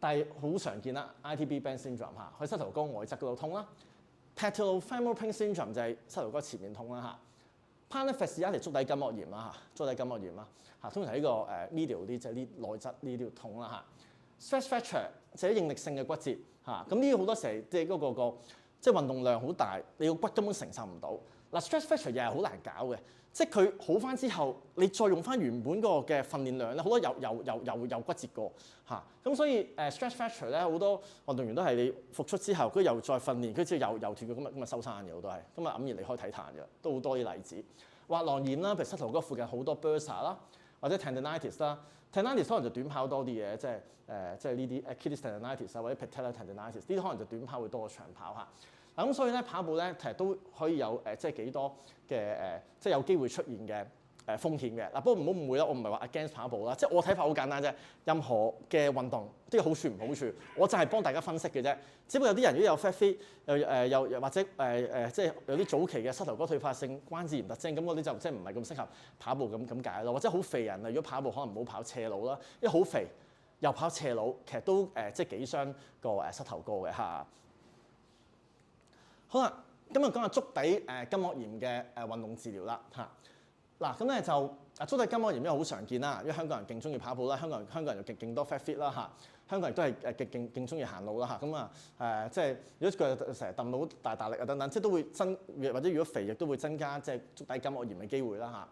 但係好常見啦 ，ITB band syndrome 嚇，佢膝頭哥外側嗰度痛啦。Patellofemoral pain syndrome 就係膝頭哥前面痛啦嚇。plantar fasciitis 足底筋膜炎啦嚇，足底筋膜炎啦嚇，通常呢個medial 啲即係呢內側呢啲痛啦嚇。stress fracture 就係應力性嘅骨折嚇，咁呢啲好多時即係嗰個即係運動量好大，你個骨根本承受唔到。嗱 stress fracture 又係好難搞嘅，即係佢好翻之後，你再用翻原本嗰個嘅訓練量咧，好多又骨折過嚇。咁所以stress fracture 咧，好多運動員都係你復出之後，佢又再訓練，佢之後又斷咗咁啊收山嘅好多係，咁啊黯然離開體壇嘅，都好多啲例子。滑囊炎啦，譬如膝頭哥附近好多 bursa 啦，或者 tendinitis 啦 ，tendinitis 可能就短跑多啲嘅，即係呢啲 Achilles tendinitis 啊或者 patellar tendinitis，呢啲可能就短跑會多過長跑嚇。咁所以咧跑步咧其實都可以有即係幾多嘅即係有機會出現嘅風險嘅。嗱不過唔好誤會啦，我唔係話 against 跑步啦，即係我睇法好簡單啫。任何嘅運動都有好處唔好處，我就係幫大家分析嘅啫。只不過有啲人如果有 fat feet 又或者即係有啲早期嘅膝頭哥退化性關節炎特徵，咁嗰啲就即係唔係咁適合跑步咁解咯。或者好肥人啊，如果跑步可能唔好跑斜路啦，因為好肥又跑斜路，其實都即係幾傷個膝頭哥嘅嚇。好啦，今日講下足底筋膜炎嘅運動治療啦嚇。嗱咁咧就足底筋膜炎因為好常見啦，因為香港人勁中意跑步啦，香港人又勁多 fat fit 啦嚇，香港人都係勁中意行路啦嚇，咁即係如果佢成日揼到大力啊等等，即係都會或者如果肥亦都會增加即係足底筋膜炎嘅機會啦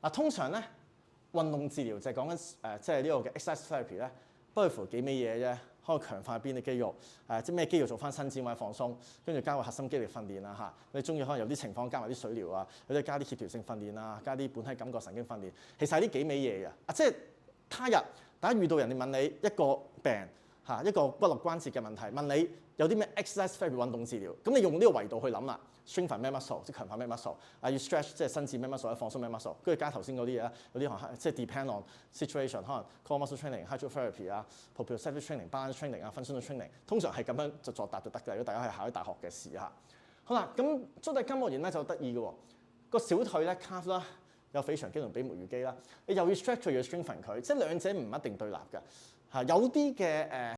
嚇。嗱通常咧運動治療就係講緊即係呢個嘅 exercise therapy 咧，不外乎幾味嘢啫。可以強化邊啲肌肉，即係咩肌肉做翻伸展或者放鬆，跟住加個核心肌力訓練啦嚇。你中意可能有啲情況加埋啲水療啊，有啲加啲協調性訓練啊，加啲本體感覺神經訓練。其實係呢幾味嘢嘅。即係他日大家遇到人哋問你一個病嚇一個骨骼關節嘅問題，問你有啲咩 exercise therapy 運動治療，咁你用呢個維度去諗啦。strengthen 咩 muscle 即係強化咩 muscle， 要 stretch 即係伸展咩 muscle， 放鬆咩 muscle， 跟住加頭先嗰啲嘢啦，有啲可能即係 depend on situation， 可能 core muscle training、hydrotherapy 啊、proprioceptive training、balance training 啊、functional training， 通常係咁樣就作答就得㗎。如果大家係考喺大學嘅試下，好啦，咁足底筋膜炎咧就得意嘅喎，個小腿咧 calf 啦，有腓腸肌同比目魚肌啦，你又要 stretch 又要 strengthen佢，即係兩者唔一定對立㗎嚇，有啲嘅